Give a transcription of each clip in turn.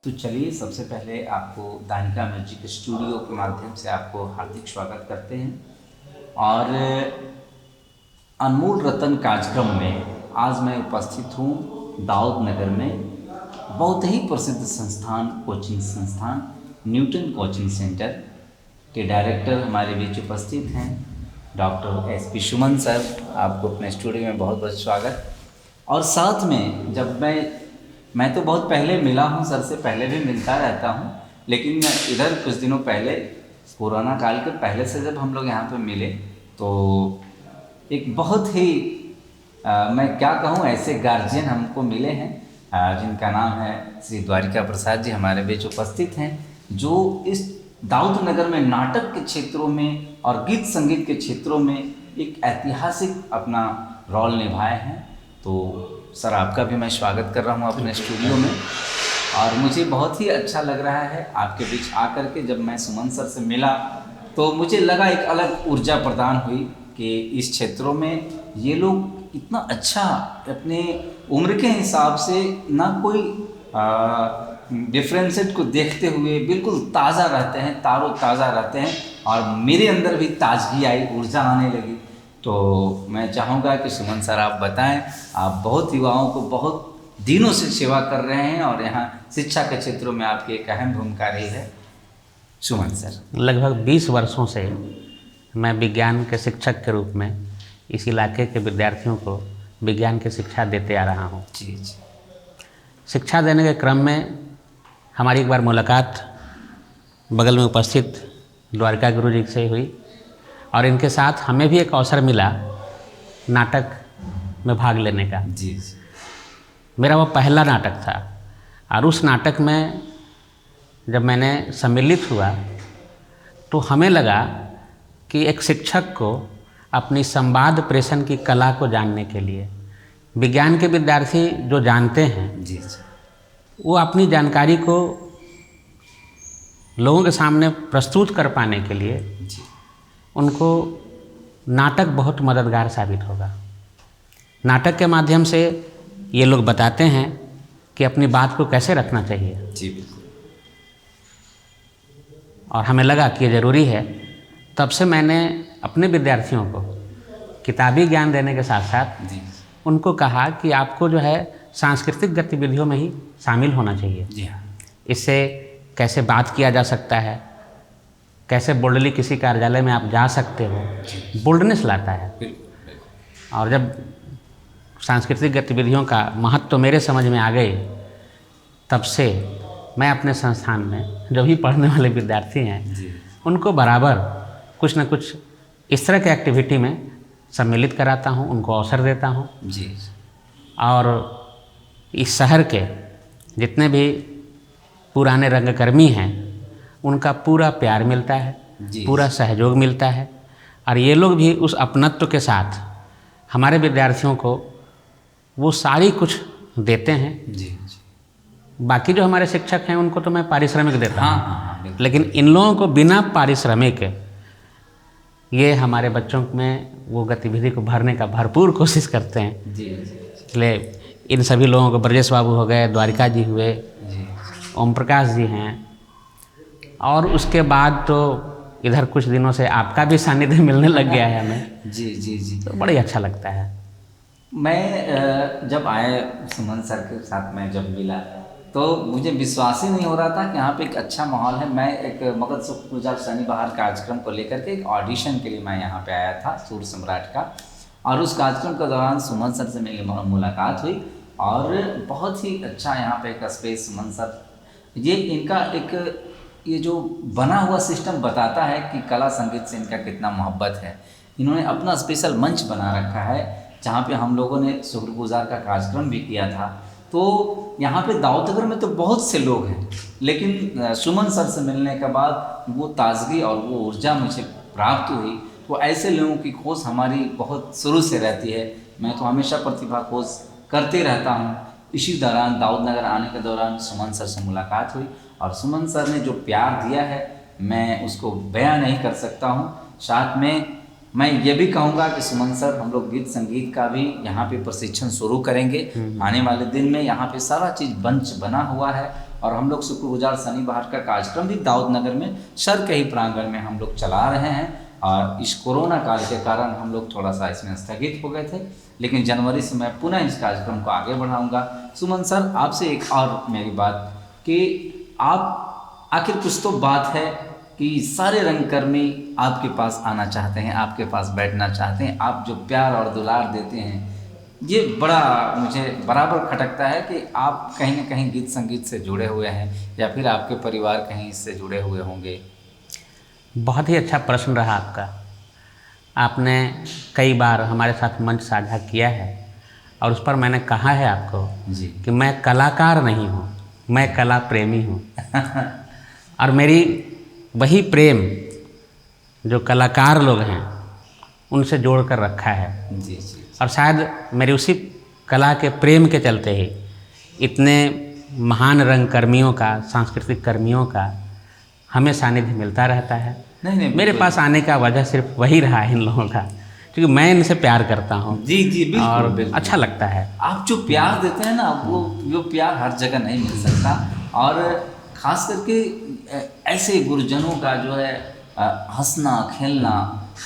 तो चलिए सबसे पहले आपको दानिका म्यूजिक स्टूडियो के माध्यम से आपको हार्दिक स्वागत करते हैं। और अनमोल रतन कार्यक्रम में आज मैं उपस्थित हूँ दाऊद नगर में बहुत ही प्रसिद्ध संस्थान कोचिंग संस्थान न्यूटन कोचिंग सेंटर के डायरेक्टर हमारे बीच उपस्थित हैं डॉक्टर एसपी सुमन सर। आपको अपने स्टूडियो में बहुत बहुत स्वागत। और साथ में जब मैं तो बहुत पहले मिला हूँ सर से, पहले भी मिलता रहता हूँ, लेकिन इधर कुछ दिनों पहले कोरोना काल के पहले से जब हम लोग यहाँ पे मिले तो एक बहुत ही मैं क्या कहूँ ऐसे गार्जियन हमको मिले हैं जिनका नाम है श्री द्वारिका प्रसाद जी हमारे बीच उपस्थित हैं, जो इस दाऊद नगर में नाटक के क्षेत्रों में और गीत संगीत के क्षेत्रों में एक ऐतिहासिक अपना रोल निभाए हैं। तो सर आपका भी मैं स्वागत कर रहा हूँ अपने स्टूडियो में, और मुझे बहुत ही अच्छा लग रहा है आपके बीच आकर के। जब मैं सुमन सर से मिला तो मुझे लगा एक अलग ऊर्जा प्रदान हुई कि इस क्षेत्रों में ये लोग इतना अच्छा अपने उम्र के हिसाब से ना कोई डिफरेंसेट को देखते हुए बिल्कुल ताज़ा रहते हैं, तारो ताज़ा रहते हैं, और मेरे अंदर भी ताजगी आई, ऊर्जा आने लगी। तो मैं चाहूँगा कि सुमन सर आप बताएं, आप बहुत युवाओं को बहुत दिनों से सेवा कर रहे हैं और यहाँ शिक्षा के क्षेत्रों में आपकी एक अहम भूमिका रही है। सुमन सर, लगभग 20 वर्षों से मैं विज्ञान के शिक्षक के रूप में इस इलाके के विद्यार्थियों को विज्ञान की शिक्षा देते आ रहा हूँ। जी जी। शिक्षा देने के क्रम में हमारी एक बार मुलाकात बगल में उपस्थित द्वारिका गुरु जी से हुई, और इनके साथ हमें भी एक अवसर मिला नाटक में भाग लेने का। जी जी। मेरा वो पहला नाटक था, और उस नाटक में जब मैंने सम्मिलित हुआ तो हमें लगा कि एक शिक्षक को अपनी संवाद प्रेषण की कला को जानने के लिए विज्ञान के विद्यार्थी जो जानते हैं जी जी, वो अपनी जानकारी को लोगों के सामने प्रस्तुत कर पाने के लिए जी, उनको नाटक बहुत मददगार साबित होगा। नाटक के माध्यम से ये लोग बताते हैं कि अपनी बात को कैसे रखना चाहिए, जी बिल्कुल। और हमें लगा कि ये ज़रूरी है। तब से मैंने अपने विद्यार्थियों को किताबी ज्ञान देने के साथ साथ जी उनको कहा कि आपको जो है सांस्कृतिक गतिविधियों में ही शामिल होना चाहिए। जी हाँ। इससे कैसे बात किया जा सकता है, कैसे बोल्डली किसी कार्यालय में आप जा सकते हो, बोल्डनेस लाता है। और जब सांस्कृतिक गतिविधियों का महत्व तो मेरे समझ में आ गए, तब से मैं अपने संस्थान में जो भी पढ़ने वाले विद्यार्थी हैं जी उनको बराबर कुछ न कुछ इस तरह के एक्टिविटी में सम्मिलित कराता हूँ, उनको अवसर देता हूँ। जी। और इस शहर के जितने भी पुराने रंगकर्मी हैं उनका पूरा प्यार मिलता है, पूरा सहयोग मिलता है, और ये लोग भी उस अपनत्व के साथ हमारे विद्यार्थियों को वो सारी कुछ देते हैं। जी जी। बाकी जो हमारे शिक्षक हैं उनको तो मैं पारिश्रमिक देता हूँ, हाँ, लेकिन इन लोगों को बिना पारिश्रमिक ये हमारे बच्चों में वो गतिविधि को भरने का भरपूर कोशिश करते हैं। जी। इसलिए इन सभी लोगों को ब्रजेश बाबू हो गए, द्वारिका जी हुए, जी ओम प्रकाश जी हैं, और उसके बाद तो इधर कुछ दिनों से आपका भी सानिध्य मिलने लग गया है हमें। जी जी जी। तो बड़ा ही अच्छा लगता है। मैं जब आए सुमन सर के साथ मैं जब मिला तो मुझे विश्वास ही नहीं हो रहा था कि यहाँ पे एक अच्छा माहौल है। मैं एक मगध सुखपूजा शनि बहार कार्यक्रम को लेकर के एक ऑडिशन के लिए मैं यहाँ पे आया था सूर सम्राट का, और उस कार्यक्रम के दौरान सुमन सर से मेरी मुलाकात हुई, और बहुत ही अच्छा यहाँ पे एक स्पेस सुमन सर, ये इनका एक ये जो बना हुआ सिस्टम बताता है कि कला संगीत से इनका कितना मोहब्बत है। इन्होंने अपना स्पेशल मंच बना रखा है जहाँ पे हम लोगों ने शुक्रगुजार का कार्यक्रम भी किया था। तो यहाँ पे दाऊद नगर में तो बहुत से लोग हैं, लेकिन सुमन सर से मिलने के बाद वो ताजगी और वो ऊर्जा मुझे प्राप्त हुई। तो ऐसे लोगों की खोज हमारी बहुत शुरू से रहती है। मैं तो हमेशा प्रतिभा खोज करते रहता हूँ। इसी दौरान दाऊद नगर आने के दौरान सुमन सर से मुलाकात हुई, और सुमन सर ने जो प्यार दिया है मैं उसको बयां नहीं कर सकता हूँ। साथ में मैं ये भी कहूँगा कि सुमन सर हम लोग गीत संगीत का भी यहाँ पे प्रशिक्षण शुरू करेंगे आने वाले दिन में। यहाँ पे सारा चीज़ मंच बना हुआ है, और हम लोग शुक्रगुजार शनिवार का कार्यक्रम भी दाऊद नगर में सर के ही प्रांगण में हम लोग चला रहे हैं। और इस कोरोना काल के कारण हम लोग थोड़ा सा इसमें स्थगित हो गए थे, लेकिन जनवरी से मैं पुनः इस कार्यक्रम को आगे बढ़ाऊंगा। सुमन सर, आपसे एक और मेरी बात कि आप आखिर कुछ तो बात है कि सारे रंगकर्मी आपके पास आना चाहते हैं, आपके पास बैठना चाहते हैं। आप जो प्यार और दुलार देते हैं, ये बड़ा मुझे बराबर खटकता है कि आप कहीं ना कहीं गीत संगीत से जुड़े हुए हैं या फिर आपके परिवार कहीं इससे जुड़े हुए होंगे। बहुत ही अच्छा प्रश्न रहा आपका। आपने कई बार हमारे साथ मंच साझा किया है और उस पर मैंने कहा है आपको जी कि मैं कलाकार नहीं हूँ, मैं कला प्रेमी हूँ। और मेरी वही प्रेम जो कलाकार लोग हैं उनसे जोड़ कर रखा है। जी जी। और शायद मेरी उसी कला के प्रेम के चलते ही इतने महान रंगकर्मियों का, सांस्कृतिक कर्मियों का हमें सानिध्य मिलता रहता है। नहीं, मेरे पास आने का वजह सिर्फ वही रहा है इन लोगों का, क्योंकि मैं इनसे प्यार करता हूँ। जी जी, बिल्कुल, और बिल्कुल। अच्छा लगता है। आप जो प्यार देते हैं ना, वो प्यार हर जगह नहीं मिल सकता। और ख़ास करके ऐसे गुरुजनों का जो है हंसना खेलना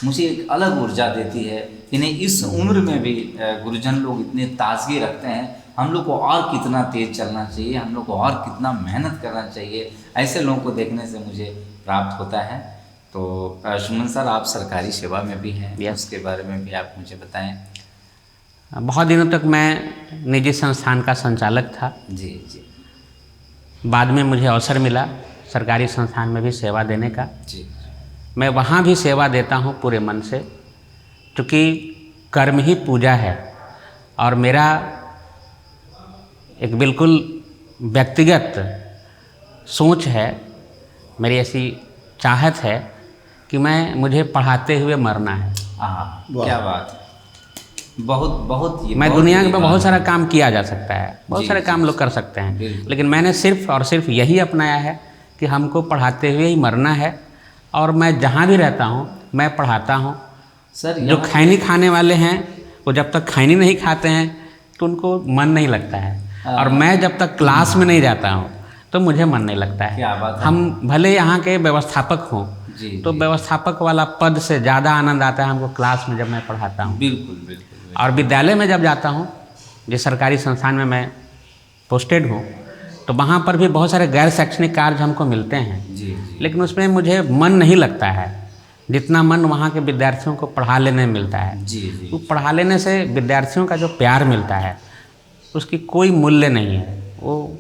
मुझे एक अलग ऊर्जा देती है। इन्हें इस उम्र में भी गुरुजन लोग इतने ताजगी रखते हैं। हम लोग को और कितना तेज़ चलना चाहिए, हम लोग को और कितना मेहनत करना चाहिए, ऐसे लोगों को देखने से मुझे प्राप्त होता है। तो सुमन सर, आप सरकारी सेवा में भी हैं, उसके बारे में भी आप मुझे बताएं। बहुत दिनों तक मैं निजी संस्थान का संचालक था। जी जी। बाद में मुझे अवसर मिला सरकारी संस्थान में भी सेवा देने का। जी। मैं वहाँ भी सेवा देता हूँ पूरे मन से, क्योंकि कर्म ही पूजा है। और मेरा एक बिल्कुल व्यक्तिगत सोच है, मेरी ऐसी चाहत है कि मुझे पढ़ाते हुए मरना है। क्या बात है। बहुत बहुत मैं दुनिया में बहुत सारा काम किया जा सकता है, बहुत सारे काम लोग कर सकते हैं, लेकिन मैंने सिर्फ और सिर्फ यही अपनाया है कि हमको पढ़ाते हुए ही मरना है। और मैं जहाँ भी रहता हूँ मैं पढ़ाता हूँ। सर, जो खैनी खाने वाले हैं वो जब तक खैनी नहीं खाते हैं तो उनको मन नहीं लगता है, और मैं जब तक क्लास में नहीं जाता हूँ तो मुझे मन नहीं लगता है। क्या बात है। हम भले यहाँ के व्यवस्थापक हों, तो व्यवस्थापक वाला पद से ज़्यादा आनंद आता है हमको क्लास में जब मैं पढ़ाता हूँ। बिल्कुल बिल्कुल। और विद्यालय में जब जाता हूँ, जिस सरकारी संस्थान में मैं पोस्टेड हूँ, तो वहाँ पर भी बहुत सारे गैर शैक्षणिक कार्य हमको मिलते हैं। जी। लेकिन उसमें मुझे मन नहीं लगता है जितना मन वहाँ के विद्यार्थियों को पढ़ा लेने में मिलता है। जी। वो पढ़ा लेने से विद्यार्थियों का जो प्यार मिलता है उसकी कोई मूल्य नहीं है। वो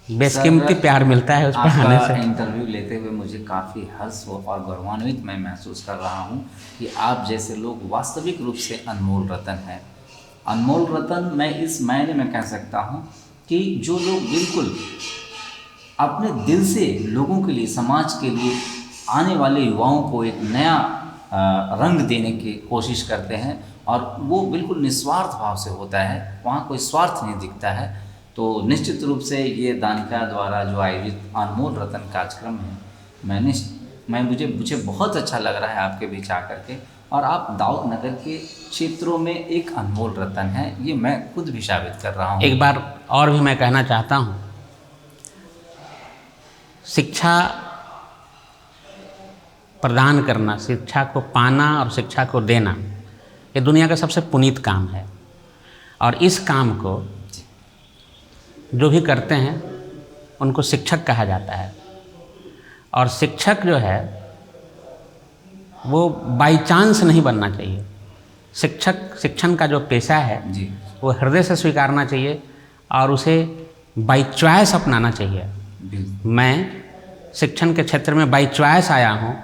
बेशकीमती प्यार मिलता है उस पढ़ाने से। इंटरव्यू लेते हुए मुझे काफ़ी हर्ष और गौरवान्वित मैं महसूस कर रहा हूँ कि आप जैसे लोग वास्तविक रूप से अनमोल रतन हैं। अनमोल रतन मैं इस मायने में कह सकता हूँ कि जो लोग बिल्कुल अपने दिल से लोगों के लिए, समाज के लिए, आने वाले युवाओं को एक नया रंग देने की कोशिश करते हैं, और वो बिल्कुल निस्वार्थ भाव से होता है, वहाँ कोई स्वार्थ नहीं दिखता है। तो निश्चित रूप से ये दानिका द्वारा जो आयोजित अनमोल रतन कार्यक्रम है, मुझे बहुत अच्छा लग रहा है आपके बीच आकर के। और आप दाऊद नगर के क्षेत्रों में एक अनमोल रतन है, ये मैं खुद भी साबित कर रहा हूँ। एक बार और भी मैं कहना चाहता हूँ, शिक्षा प्रदान करना, शिक्षा को पाना और शिक्षा को देना, ये दुनिया का सबसे पुनीत काम है। और इस काम को जो भी करते हैं उनको शिक्षक कहा जाता है। और शिक्षक जो है वो बाई चांस नहीं बनना चाहिए। शिक्षण का जो पेशा है जी, वो हृदय से स्वीकारना चाहिए और उसे बाई चॉइस अपनाना चाहिए। मैं शिक्षण के क्षेत्र में बाई चॉइस आया हूँ।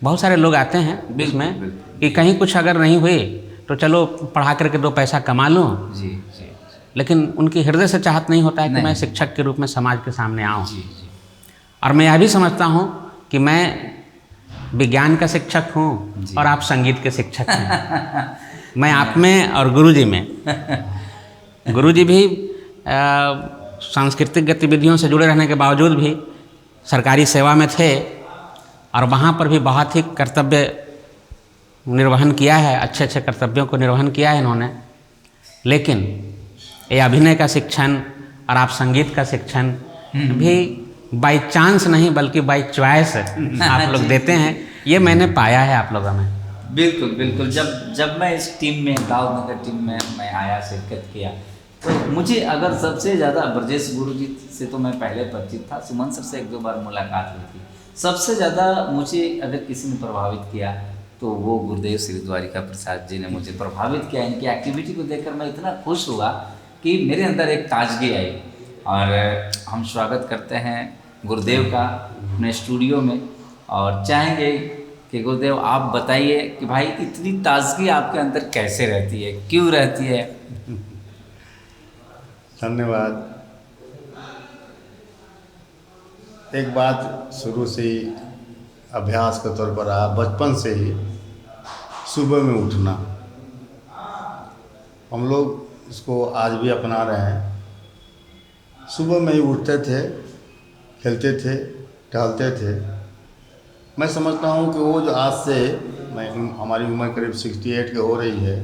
बहुत सारे लोग आते हैं इसमें कि कहीं कुछ अगर नहीं हुए तो चलो पढ़ा करके 2 पैसा कमा लूँ। जी। लेकिन उनकी हृदय से चाहत नहीं होता है कि मैं शिक्षक के रूप में समाज के सामने आऊँ। और मैं यह भी समझता हूँ कि मैं विज्ञान का शिक्षक हूँ और आप संगीत के शिक्षक हैं। मैं आप में और गुरुजी में। गुरुजी भी सांस्कृतिक गतिविधियों से जुड़े रहने के बावजूद भी सरकारी सेवा में थे और वहाँ पर भी बहुत ही कर्तव्य निर्वहन किया है, अच्छे अच्छे कर्तव्यों को निर्वहन किया है इन्होंने। लेकिन ये अभिनय का शिक्षण और आप संगीत का शिक्षण, भी बाय चांस नहीं बल्कि बाय चॉइस आप लोग जी, देते हैं, ये मैंने पाया है आप लोगों में। बिल्कुल बिल्कुल। जब मैं इस टीम में, दाऊद नगर टीम में मैं आया, शिरकत किया, तो मुझे अगर सबसे ज़्यादा ब्रजेश गुरु जी से तो मैं पहले परिचित था, सुमन सर से एक दो बार मुलाकात हुई थी। सबसे ज़्यादा मुझे अगर किसी ने प्रभावित किया तो वो गुरुदेव श्री द्वारिका प्रसाद जी ने मुझे प्रभावित किया। इनकी एक्टिविटी को देखकर मैं इतना खुश हुआ कि मेरे अंदर एक ताजगी आई। और हम स्वागत करते हैं गुरुदेव का अपने स्टूडियो में, और चाहेंगे कि गुरुदेव आप बताइए कि भाई इतनी ताजगी आपके अंदर कैसे रहती है, क्यों रहती है? धन्यवाद। एक बात शुरू से ही अभ्यास के तौर पर रहा, बचपन से ही सुबह में उठना। हम लोग इसको आज भी अपना रहे हैं। सुबह में ही उठते थे, खेलते थे, टहलते थे। मैं समझता हूँ कि वो जो आज से हमारी उम्र करीब 68 की हो रही है,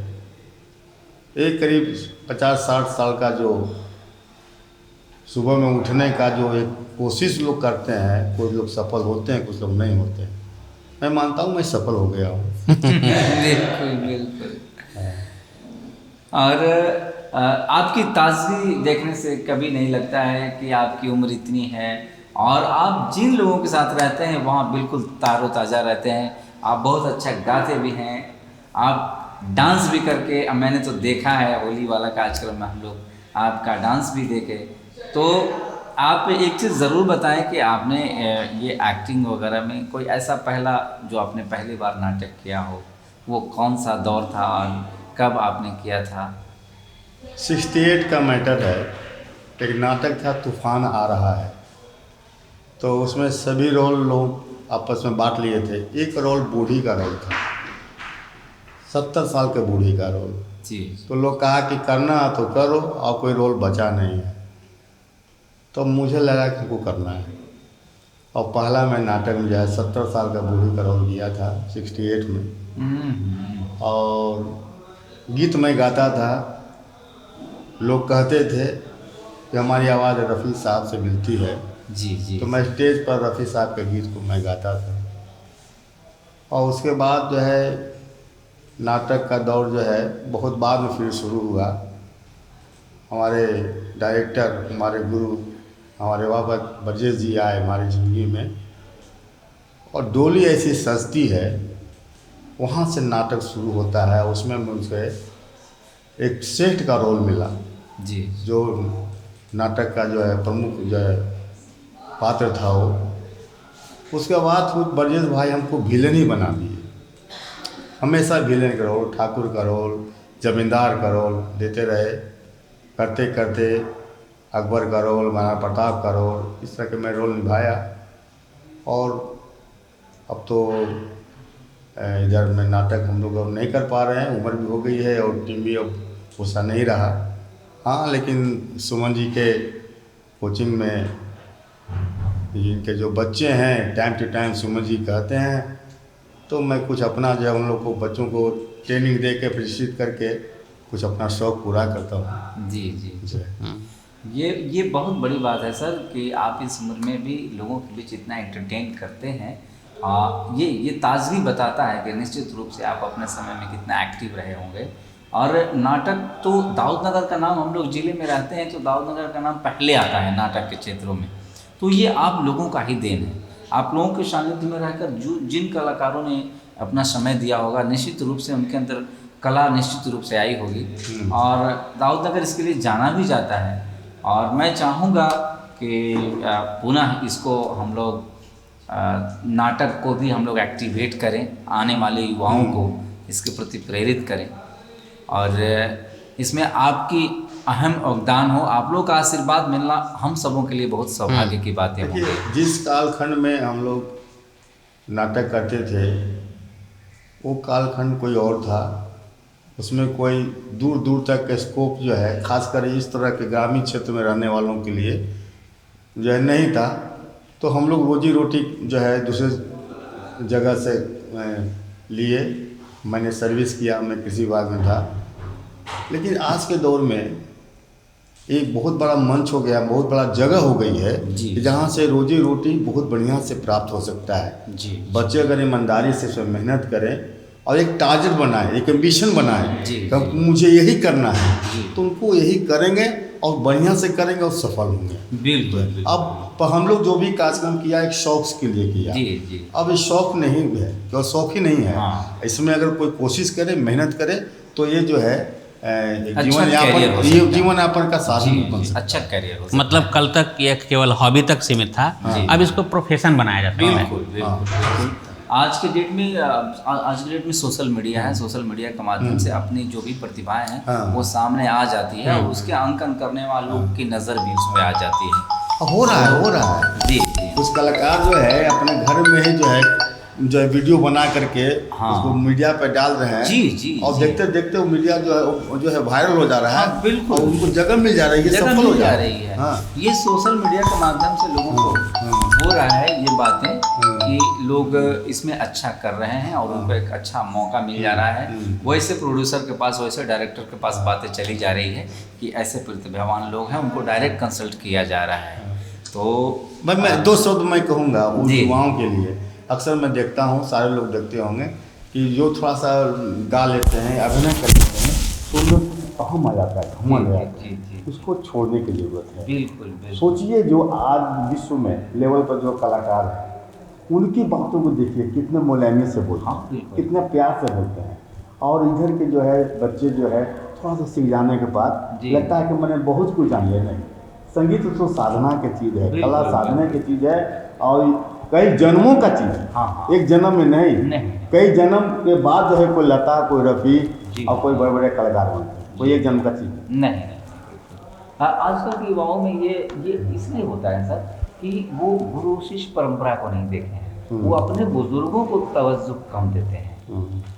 एक करीब 50-60 साल का जो सुबह में उठने का जो एक कोशिश लोग करते हैं, कुछ लोग सफल होते हैं, कुछ लोग नहीं होते हैं। मैं मानता हूँ मैं सफल हो गया हूँ। बिल्कुल बिल्कुल। और आपकी ताजगी देखने से कभी नहीं लगता है कि आपकी उम्र इतनी है, और आप जिन लोगों के साथ रहते हैं वहाँ बिल्कुल ताज़ा रहते हैं। आप बहुत अच्छा गाते भी हैं, आप डांस भी करके, मैंने तो देखा है होली वाला कार्यक्रम में हम लोग आपका डांस भी देखे। तो आप एक चीज़ ज़रूर बताएं कि आपने ये एक्टिंग वगैरह में कोई ऐसा पहला जो आपने पहली बार नाटक किया हो, वो कौन सा दौर था और कब आपने किया था? 68 का मैटर है। एक नाटक था तूफान आ रहा है, तो उसमें सभी रोल लोग आपस में बांट लिए थे। एक रोल बूढ़ी का रोल था, 70 साल के बूढ़ी का रोल। जी। तो लोग कहा कि करना तो करो, और कोई रोल बचा नहीं है। तो मुझे लगा कि हमको करना है, और पहला मैं नाटक में जो है 70 साल का बूढ़ी का रोल किया था 68 में। और गीत मैं गाता था। लोग कहते थे कि हमारी आवाज़ रफ़ी साहब से मिलती है। जी जी। तो मैं स्टेज पर रफ़ी साहब के गीत को मैं गाता था। और उसके बाद जो है नाटक का दौर जो है बहुत बाद में फिर शुरू हुआ। हमारे डायरेक्टर, हमारे गुरु, हमारे बाबा ब्रजेश जी आए हमारी ज़िंदगी में, और डोली ऐसी सजती है, वहाँ से नाटक शुरू होता है। उसमें मुझे एक सेठ का रोल मिला, जी। जो नाटक का जो है प्रमुख जो है पात्र था वो। उसके बाद खुद ब्रजेश भाई हमको विलेन ही बना दिए। हमेशा विलेन का रोल, ठाकुर का रोल, जमींदार का रोल देते रहे। करते करते अकबर का रोल, महाराणा प्रताप का रोल, इस तरह के मैं रोल निभाया। और अब तो इधर में नाटक हम लोग अब नहीं कर पा रहे हैं, उम्र भी हो गई है और टीम भी अब वैसा नहीं रहा। हाँ, लेकिन सुमन जी के कोचिंग में इनके जो बच्चे हैं time to time Suman ji कहते हैं, तो मैं कुछ अपना जो है उन लोग को, बच्चों को ट्रेनिंग दे के प्रशिक्षित करके कुछ अपना शौक़ पूरा करता हूँ। जी जी। ये बहुत बड़ी बात है सर कि आप इस उम्र में भी लोगों के बीच इतना एंटरटेन करते हैं। ये ताजगी बताता है कि निश्चित रूप से आप अपने समय में कितना एक्टिव रहे होंगे। और नाटक तो दाऊद नगर का नाम, हम लोग ज़िले में रहते हैं तो दाऊद नगर का नाम पहले आता है नाटक के क्षेत्रों में। तो ये आप लोगों का ही देन है। आप लोगों के सानिध्य में रहकर जो जिन कलाकारों ने अपना समय दिया होगा, निश्चित रूप से उनके अंदर कला निश्चित रूप से आई होगी, और दाऊद नगर इसके लिए जाना भी जाता है। और मैं चाहूँगा कि पुनः इसको हम लोग नाटक को भी हम लोग एक्टिवेट करें, आने वाले युवाओं को इसके प्रति प्रेरित करें, और इसमें आपकी अहम योगदान हो। आप लोग का आशीर्वाद मिलना हम सबों के लिए बहुत सौभाग्य की बात है। देखिए, जिस कालखंड में हम लोग नाटक करते थे वो कालखंड कोई और था। उसमें कोई दूर दूर तक के स्कोप जो है, खासकर इस तरह के ग्रामीण क्षेत्र में रहने वालों के लिए जो है नहीं था। तो हम लोग रोजी रोटी जो है दूसरे जगह से लिए। मैंने सर्विस किया, मैं कृषि विभाग में था। लेकिन आज के दौर में एक बहुत बड़ा मंच हो गया, बहुत बड़ा जगह हो गई है जी। कि जहाँ से रोजी रोटी बहुत बढ़िया से प्राप्त हो सकता है। जी बच्चे अगर ईमानदारी से इसमें मेहनत करें और एक टारगेट बनाए, एक एम्बिशन बनाए जी, कि जी। मुझे यही करना है, जी। तो उनको यही करेंगे और बढ़िया से करेंगे और सफल होंगे। बिल्कुल बिल्कुल। अब हम लोग जो भी कार्यक्रम किया एक शौक के लिए किया। जी जी। अब ये शौक नहीं है, केवल शौक ही नहीं है। हाँ। इसमें अगर कोई कोशिश करे, मेहनत करे, तो ये जो है एक अच्छा जीवन कैरियर हो यापन, सकता ये है। जीवन यापन का साधन जी, बन जी, सकता है। अच्छा करियर हो सकता मतलब कल तक ये केवल हॉबी तक सीमित था, जी। अब इसको प्रोफेशन बनाया जाता है। बिल्कुल बिल्कुल। आज के डेट में आज के डेट में सोशल मीडिया है, सोशल मीडिया के माध्यम से अपनी जो भी प्रतिभाएं हैं हाँ। वो सामने आ जाती है और उसके अंकन करने वालों की नज़र भी उस पर आ जाती है। हो रहा है। जी जी। कुछ कलाकार जो है अपने घर में ही जो है वीडियो बना करके हाँ। उसको मीडिया पे डाल रहे हैं। जी, जी, और जी। देखते देखते वो मीडिया जो है वायरल हो जा रहा है। हाँ, बिल्कुल। और उनको जगह मिल जा रही है, जगह सफल हो मिल जा जा रही रही है। हाँ। ये सोशल मीडिया के माध्यम से लोगों को हो रहा है ये बातें कि लोग इसमें अच्छा कर रहे हैं और उनको एक अच्छा मौका मिल जा रहा है। वैसे प्रोड्यूसर के पास, वैसे डायरेक्टर के पास बातें चली जा रही है कि ऐसे प्रतिभावान लोग हैं, उनको डायरेक्ट कंसल्ट किया जा रहा है। तो मैं 2 शब्द मैं कहूँगा उन जी। युवाओं के लिए। अक्सर मैं देखता हूँ, सारे लोग देखते होंगे कि जो थोड़ा सा गा लेते हैं, अभिनय कर लेते हैं, तो उन लोग अहम आ जाता है, घमंड आ जाता जी है। जी। उसको छोड़ने की ज़रूरत है। बिल्कुल बिल्कुल। सोचिए जो आज विश्व में लेवल पर जो कलाकार हैं, उनकी बातों को देखिए, कितने मुलायमियत से बोलते हाँ, हैं, बिल्कुल। कितने प्यार से बोलते हैं। और इधर के जो है बच्चे जो है थोड़ा सा सीख जाने के बाद जी। लगता है कि मैंने बहुत कुछ जान लिया। नहीं, संगीत तो साधना की चीज़ है, बिल्कुल, कला साधना बिल्कुल। की चीज़ है और कई जन्मों का चीज़ है। हाँ, हाँ। एक जन्म में नहीं, नहीं। कई जन्म के बाद जो है कोई लता, कोई रफ़ी जी। और कोई बड़े बड़े कलाकार बनते हैं। कोई एक जन्म का चीज़ है। नहीं नहीं। हाँ, आजकल के युवाओं में ये इसलिए होता है सर कि वो गुरु शिष्य परंपरा को नहीं देखे हैं, वो अपने बुजुर्गों को तवज्जो कम देते हैं।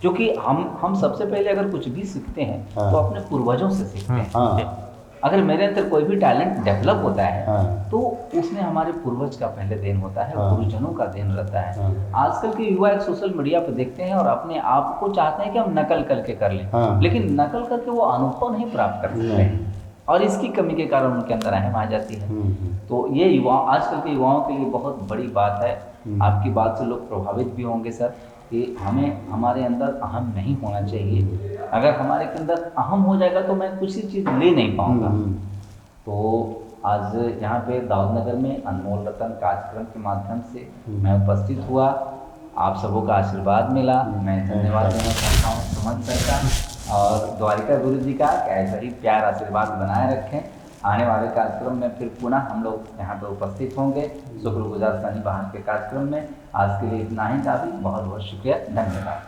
क्योंकि हम सबसे पहले अगर कुछ भी सीखते हैं हाँ। तो अपने पूर्वजों से सीखते हैं। हाँ अगर मेरे अंदर कोई भी टैलेंट डेवलप होता है हाँ। तो उसमें हमारे पूर्वज का पहले देन होता है, हाँ। गुरुजनों का देन रहता है। हाँ। आजकल के युवा एक सोशल मीडिया पर देखते हैं और अपने आप को चाहते हैं कि हम नकल करके कर लें, हाँ। लेकिन नकल करके वो अनुभव नहीं प्राप्त कर सकते हैं और इसकी कमी के कारण उनके अंदर अहम आ जाती है। तो ये युवा आजकल के युवाओं के लिए बहुत बड़ी बात है। आपकी बात से लोग प्रभावित भी होंगे सर कि हमारे अंदर अहम नहीं होना चाहिए। अगर हमारे के अंदर अहम हो जाएगा तो मैं कुछ ही चीज़ ले नहीं पाऊँगा। तो आज यहाँ पे दाऊद नगर में अनमोल रतन कार्यक्रम के माध्यम से मैं उपस्थित हुआ, आप सबों का आशीर्वाद मिला। मैं धन्यवाद देना चाहता हूँ सुमन सर का और द्वारिका गुरु जी का कि ऐसा ही प्यार आशीर्वाद बनाए रखें। आने वाले कार्यक्रम में फिर पुनः हम लोग यहाँ पर उपस्थित होंगे शुक्रगुजार सनी बहार के कार्यक्रम में। आज के लिए इतना ही काफ़ी, बहुत बहुत शुक्रिया, धन्यवाद।